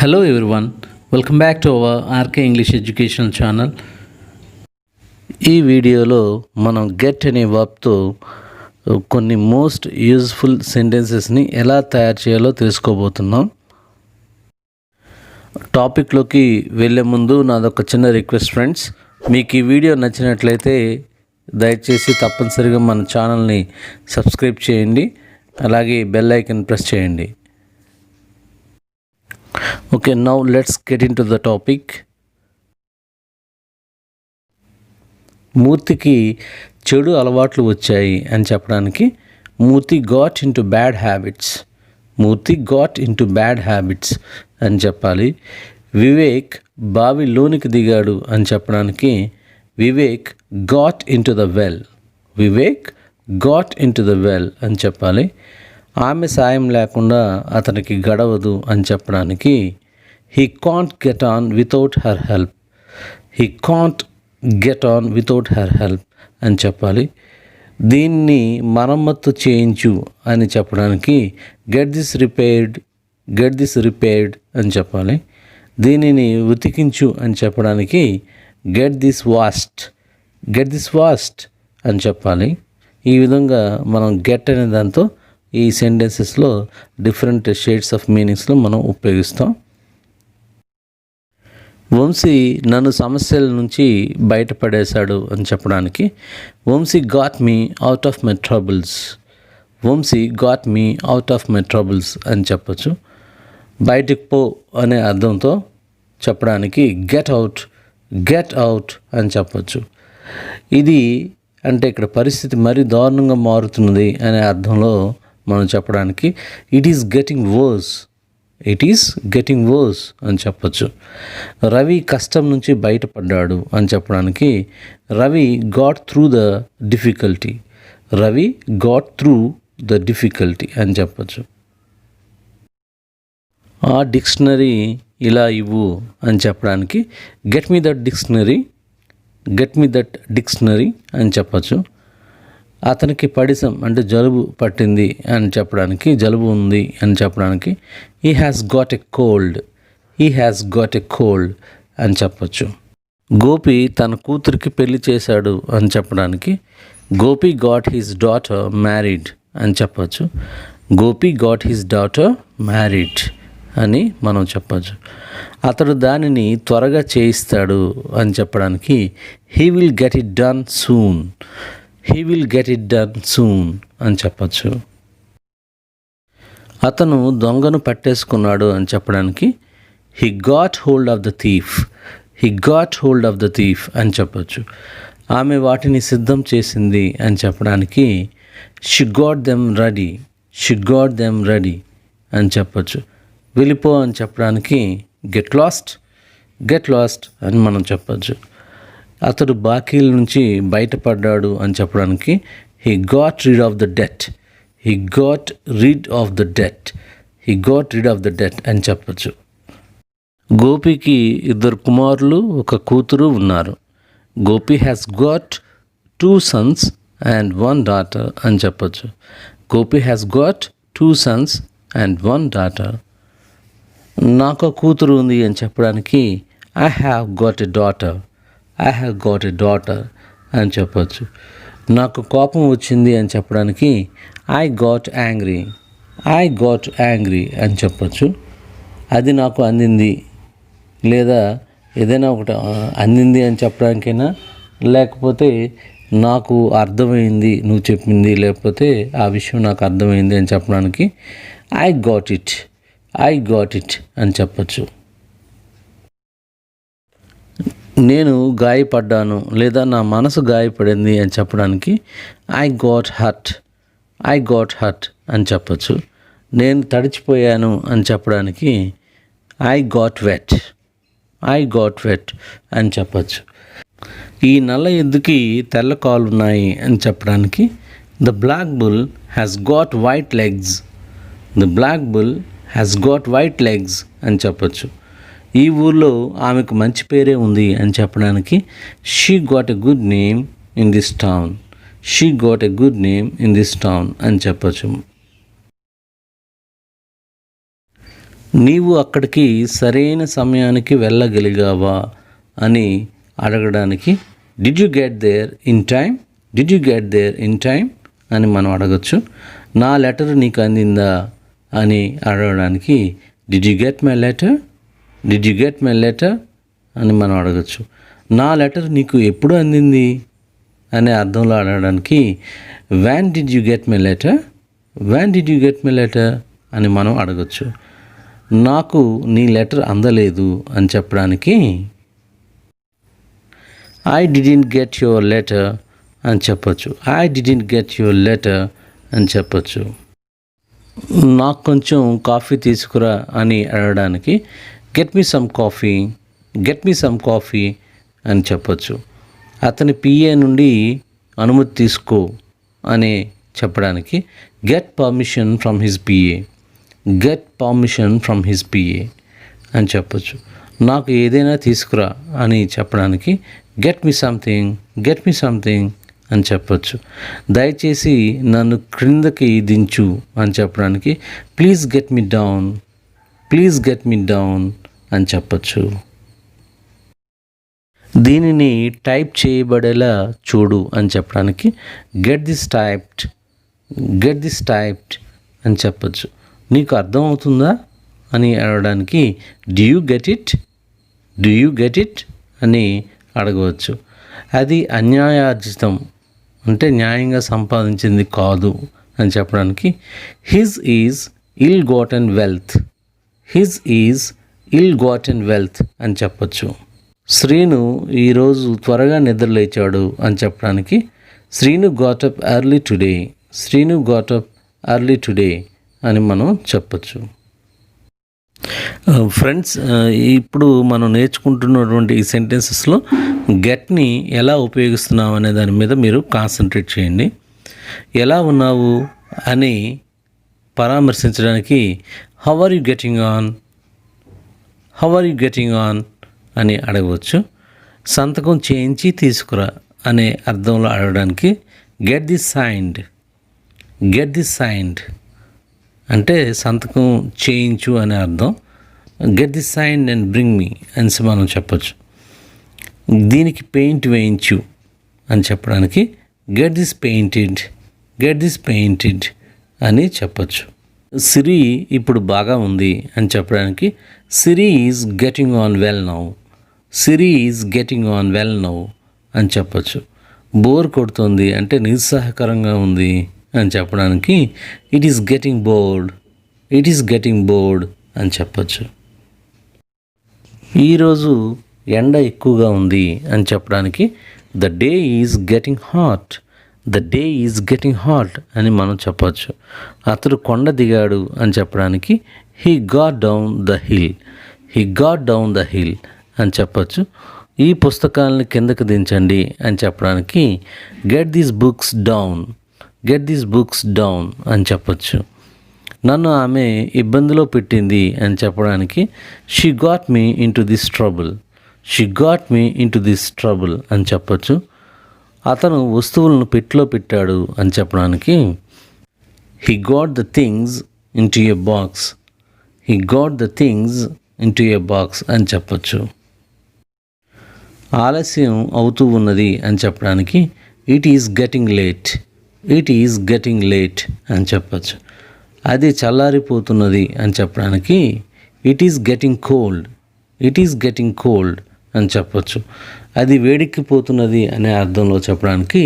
Hello everyone, welcome back to our RK English Educational channel. ఈ వీడియోలో మనం get అనే వర్బ్తో కొన్ని మోస్ట్ యూజ్ఫుల్ సెంటెన్సెస్ని ఎలా తయారు చేయాలో తెలుసుకోబోతున్నాం. టాపిక్లోకి వెళ్ళే ముందు నాదొక చిన్న రిక్వెస్ట్ ఫ్రెండ్స్, మీకు ఈ వీడియో నచ్చినట్లయితే దయచేసి తప్పనిసరిగా మన ఛానల్ని సబ్స్క్రైబ్ చేయండి, అలాగే బెల్ ఐకాన్ ప్రెస్ చేయండి. Okay, now let's get into the topic. మూర్తికి చెడు అలవాట్లు వచ్చాయి అని చెప్పడానికి మూర్తి గాట్ ఇంటూ బ్యాడ్ హ్యాబిట్స్, మూర్తి గాట్ ఇంటూ బ్యాడ్ హ్యాబిట్స్ అని చెప్పాలి. వివేక్ బావిలోనికి దిగాడు అని చెప్పడానికి Vivek got into the well, Vivek got into the well అని చెప్పాలి. ఆమె సాయం లేకుండా అతనికి గడవదు అని చెప్పడానికి he can't get on without her help, he can't get on without her help అని చెప్పాలి. దీన్ని మరమ్మత్తు చేయించు అని చెప్పడానికి get this repaired, get this repaired అని చెప్పాలి. దీనిని ఉతికించు అని చెప్పడానికి get this washed, get this washed అని చెప్పాలి. ఈ విధంగా మనం గెట్ అనే దాంతో ఈ సెంటెన్సెస్లో డిఫరెంట్ షేడ్స్ ఆఫ్ మీనింగ్స్లో మనం ఉపయోగిస్తాం. వంశీ నన్ను సమస్యల నుంచి బయటపడేశాడు అని చెప్పడానికి Vamshi got me out of my troubles, Vamshi got me out of my troubles అని చెప్పచ్చు. బయటికి పో అనే అర్థంతో చెప్పడానికి గెట్ అవుట్, గెట్ అవుట్ అని చెప్పచ్చు. ఇది అంటే ఇక్కడ పరిస్థితి మరీ దారుణంగా మారుతున్నది అనే అర్థంలో మనం చెప్పడానికి it is getting worse, it is getting worse అని చెప్పచ్చు. రవి కష్టం నుంచి బయటపడ్డాడు అని చెప్పడానికి Ravi got through the difficulty, Ravi got through the difficulty అని చెప్పచ్చు. ఆ డిక్షనరీ ఇలా ఇవ్వు అని చెప్పడానికి get me that dictionary, get me that dictionary అని చెప్పచ్చు. అతనికి పడిసం అంటే జలుబు పట్టింది అని చెప్పడానికి, జలుబు ఉంది అని చెప్పడానికి he has got a cold, he has got a cold అని చెప్పచ్చు. గోపి తన కూతురికి పెళ్లి చేశాడు అని చెప్పడానికి Gopi got his daughter married అని చెప్పచ్చు. Gopi got his daughter married అని మనం చెప్పచ్చు. అతడు దానిని త్వరగా చేయిస్తాడు అని చెప్పడానికి he will get it done soon, he will get it done soon అని చెప్పచ్చు. అతను దొంగను పట్టేసుకున్నాడు అని చెప్పడానికి he got hold of the thief, he got hold of the thief అని చెప్పచ్చు. ఆమె వాటిని సిద్ధం చేసింది అని చెప్పడానికి she got them ready, she got them ready అని చెప్పచ్చు. వెళ్ళిపో అని చెప్పడానికి గెట్ లాస్ట్, గెట్ లాస్ట్ అని మనం చెప్పచ్చు. అతడు బాకీల నుంచి బయటపడ్డాడు అని చెప్పడానికి he got read of the debt, he got read of the debt, he got read of the debt అని చెప్పచ్చు. గోపికి 2 కుమారులు 1 కూతురు ఉన్నారు. Gopi has got 2 Sons and 1 daughter అని చెప్పచ్చు. Gopi has got 2 Sons and 1 daughter. నాకు కూతురు ఉంది అని చెప్పడానికి I have got a daughter, I have got a daughter అని చెప్పచ్చు. నాకు కోపం వచ్చింది అని చెప్పడానికి I got angry, I got angry అని చెప్పచ్చు. అది నాకు అందింది, లేదా ఏదైనా ఒకటి అందింది అని చెప్పడానికైనా, లేకపోతే నాకు అర్థమైంది నువ్వు చెప్పింది, లేకపోతే ఆ విషయం నాకు అర్థమైంది అని చెప్పడానికి I got it, I got it అని చెప్పచ్చు. నేను గాయపడ్డాను లేదా నా మనసు గాయపడింది అని చెప్పడానికి I got hurt, I got hurt అని చెప్పచ్చు. నేను తడిచిపోయాను అని చెప్పడానికి I got wet, I got wet అని చెప్పచ్చు. ఈ నల్ల ఎద్దుకి తెల్ల కాళ్ళు ఉన్నాయి అని చెప్పడానికి the black bull has got white legs, the black bull has got white legs అని చెప్పచ్చు. ఈ ఊర్లో ఆమెకు మంచి పేరే ఉంది అని చెప్పడానికి she got a good name in this town, she got a good name in this town అని చెప్పచ్చు. నీవు అక్కడికి సరైన సమయానికి వెళ్ళగలిగావా అని అడగడానికి did you get there in time, did you get there in time అని మనం అడగచ్చు. నా లెటర్ నీకు అందిందా అని అడగడానికి did you get my letter, did you get my letter అని మనం అడగచ్చు. నా లెటర్ నీకు ఎప్పుడు అందింది అనే అర్థంలో అడగడానికి van did you get my letter, van did you get my letter అని మనం అడగచ్చు. నాకు నీ లెటర్ అందలేదు అని చెప్పడానికి I didn't get your letter అని చెప్పచ్చు. I didn't get your letter అని చెప్పచ్చు. నాకు కొంచెం కాఫీ తీసుకురా అని అడగడానికి get me some coffee, get me some coffee అని చెప్పచ్చు. అతని పిఏ నుండి అనుమతి తీసుకో అని చెప్పడానికి get permission from his PA, get permission from his PA అని చెప్పచ్చు. నాకు ఏదైనా తీసుకురా అని చెప్పడానికి get me something, get me something అని చెప్పచ్చు. దయచేసి నన్ను క్రిందకి దించు అని చెప్పడానికి please get me down, please get me down అని చెప్పచ్చు. దీనిని టైప్ చేయబడేలా చూడు అని చెప్పడానికి get this typed, get this typed అని చెప్పచ్చు. నీకు అర్థం అవుతుందా అని అడగడానికి do you get it, do you get it అని అడగవచ్చు. అది అన్యాయార్జితం అంటే న్యాయంగా సంపాదించింది కాదు అని చెప్పడానికి his is ill gotten wealth, his is ill gotten wealth అని చెప్పచ్చు. శ్రీను ఈరోజు త్వరగా నిద్రలేచాడు అని చెప్పడానికి Srinu got up early today, Srinu got up early today అని మనం చెప్పచ్చు. ఫ్రెండ్స్, ఇప్పుడు మనం నేర్చుకుంటున్నటువంటి ఈ సెంటెన్సెస్లో గెట్ని ఎలా ఉపయోగిస్తున్నాం అనే దాని మీద మీరు కాన్సన్ట్రేట్ చేయండి. ఎలా ఉన్నావు అని పరామర్శించడానికి how are you getting on, how are you getting on అని అడగవచ్చు. సంతకం చేయించి తీసుకురా అనే అర్థంలో అడగడానికి get this signed, get this signed అంటే సంతకం చేయించు అనే అర్థం. Get this signed and bring me అని మనం చెప్పచ్చు. దీనికి పెయింట్ వేయించు అని చెప్పడానికి get this painted, get this painted అని చెప్పచ్చు. సిరి ఇప్పుడు బాగా ఉంది అని చెప్పడానికి Siri is getting on well now, Siri is getting on well now అని చెప్పచ్చు. బోర్ కొడుతుంది అంటే నిరుత్సాహకరంగా ఉంది అని చెప్పడానికి it is getting bored, it is getting bored అని చెప్పచ్చు. ఈరోజు ఎండ ఎక్కువగా ఉంది అని చెప్పడానికి the day is getting hot, the day is getting hot అని మనం చెప్పచ్చు. అతడు కొండ దిగాడు అని చెప్పడానికి he got down the hill, he got down the hill అని చెప్పచ్చు. ఈ పుస్తకాలను కిందకు దించండి అని చెప్పడానికి get these books down, get these books down అని చెప్పచ్చు. నన్ను ఆమె ఇబ్బందిలో పెట్టింది అని చెప్పడానికి she got me in to this trouble, she got me in to this trouble అని చెప్పచ్చు. అతను వస్తువులను పెట్టిలో పెట్టాడు అని చెప్పడానికి he got the things in to a box, he got the things in to a box అని చెప్పచ్చు. ఆలస్యం అవుతూ ఉన్నది అని చెప్పడానికి it is getting late, it is getting late అని చెప్పచ్చు. అది చల్లారిపోతున్నది అని చెప్పడానికి it is getting cold, it is getting cold అని చెప్పచ్చు. అది వేడెక్కిపోతున్నది అనే అర్థంలో చెప్పడానికి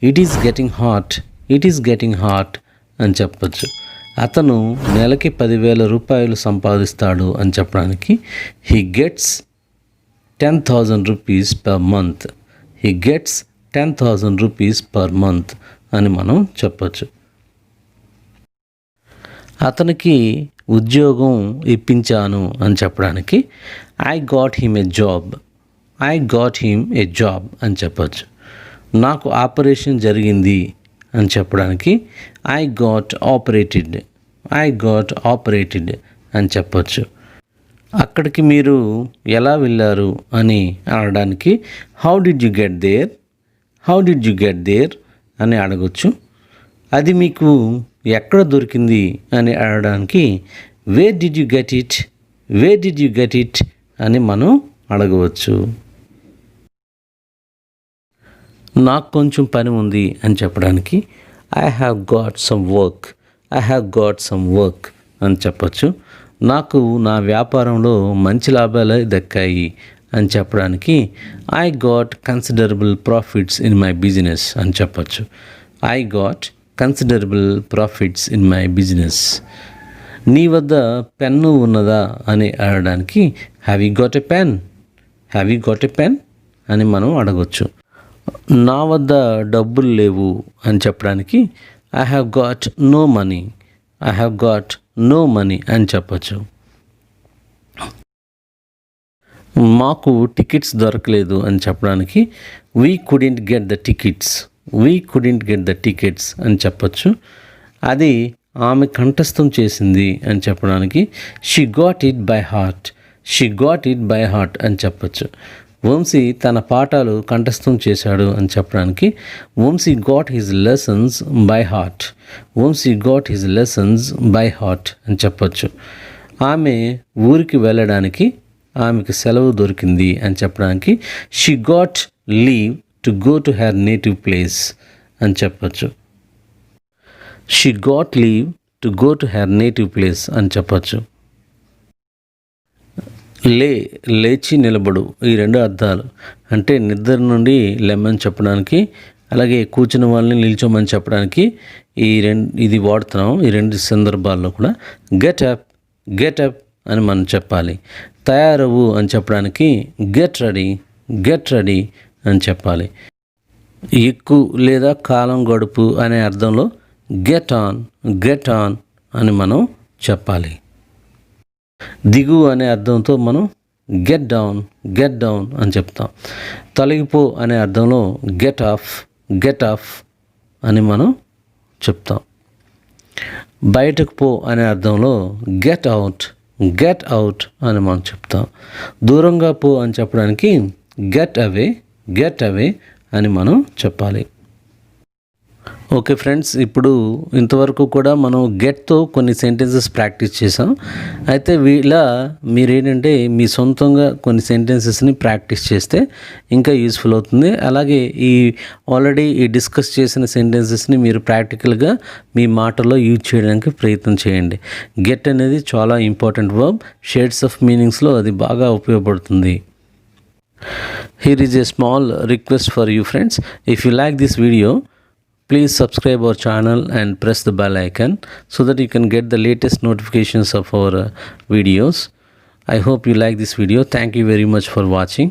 it is getting hot, it is getting hot అని చెప్పచ్చు. అతను నెలకి 10,000 రూపాయలు సంపాదిస్తాడు అని చెప్పడానికి he gets 10,000 rupees per month, he gets 10,000 rupees per month అని మనం చెప్పచ్చు. అతనికి ఉద్యోగం ఇప్పించాను అని చెప్పడానికి I got him a job, I got him a job అని చెప్పచ్చు. నాకు ఆపరేషన్ జరిగింది అని చెప్పడానికి I got operated, I got operated అని చెప్పచ్చు. అక్కడికి మీరు ఎలా వెళ్ళారు అని అడగడానికి how did you get there, how did you get there అని అడగచ్చు. అది మీకు ఎక్కడ దొరికింది అని అడగడానికి where did you get it, where did you get it అని మనం అడగవచ్చు. నాకు కొంచెం పని ఉంది అని చెప్పడానికి I have got some work, I have got some work అని చెప్పచ్చు. నాకు నా వ్యాపారంలో మంచి లాభాలే దక్కాయి అని చెప్పడానికి I got considerable profits in my business అని చెప్పచ్చు. I got considerable profits in my business. నీ వద్ద పెన్ను ఉన్నదా అని అడగడానికి have you got a pen, have you got a pen అని మనం అడగవచ్చు. నా వద్ద డబ్బులు లేవు అని చెప్పడానికి I have got no money, I have got no money అని చెప్పచ్చు. మాకు టికెట్స్ దొరకలేదు అని చెప్పడానికి we couldn't get the tickets, we couldn't get the tickets అని చెప్పచ్చు. అది ఆమె కంఠస్థం చేసింది అని చెప్పడానికి she got it by heart, she got it by heart అని చెప్పచ్చు. వంశీ తన పాఠాలు కంఠస్థం చేశాడు అని చెప్పడానికి Vamshi got his lessons by heart, Vamshi got his lessons by heart అని చెప్పచ్చు. ఆమె ఊరికి వెళ్ళడానికి ఆమెకు సెలవు దొరికింది అని చెప్పడానికి she got leave to go to her native place అని చెప్పచ్చు. She got leave to go to her native place అని చెప్పచ్చు. లేచి నిలబడు ఈ రెండు అర్థాలు అంటే నిద్ర నుండి లెమ్మని చెప్పడానికి, అలాగే కూర్చున్న వాళ్ళని నిల్చోమని చెప్పడానికి ఇది వాడుతున్నాం. ఈ రెండు సందర్భాల్లో కూడా గెట్ అప్, గెట్ అప్ అని మనం చెప్పాలి. తయారవు అని చెప్పడానికి గెట్ రెడీ, గెట్ రెడీ అని చెప్పాలి. ఎక్కు లేదా కాలం గడుపు అనే అర్థంలో గెట్ ఆన్, గెట్ ఆన్ అని మనం చెప్పాలి. దిగు అనే అర్థంతో మనం గెట్ డౌన్, గెట్ డౌన్ అని చెప్తాం. తొలగిపో అనే అర్థంలో గెట్ ఆఫ్, గెట్ ఆఫ్ అని మనం చెప్తాం. బయటకు పో అనే అర్థంలో గెట్ అవుట్, గెట్ అవుట్ అని మనం చెప్తాం. దూరంగా పో అని చెప్పడానికి గెట్ అవే, గెట్ అవే అని మనం చెప్పాలి. ఓకే ఫ్రెండ్స్, ఇప్పుడు ఇంతవరకు కూడా మనం గెట్తో కొన్ని సెంటెన్సెస్ ప్రాక్టీస్ చేసాం. అయితే మీరేంటంటే మీ సొంతంగా కొన్ని సెంటెన్సెస్ని ప్రాక్టీస్ చేస్తే ఇంకా యూస్ఫుల్ అవుతుంది. అలాగే ఆల్రెడీ డిస్కస్ చేసిన సెంటెన్సెస్ని మీరు ప్రాక్టికల్గా మీ మాటల్లో యూజ్ చేయడానికి ప్రయత్నం చేయండి. గెట్ అనేది చాలా ఇంపార్టెంట్ వర్బ్. షేడ్స్ ఆఫ్ మీనింగ్స్లో అది బాగా ఉపయోగపడుతుంది. Here is a small request for you friends. If you like this video, please subscribe our channel and press the bell icon so that you can get the latest notifications of our videos. I hope you like this video. Thank you very much for watching.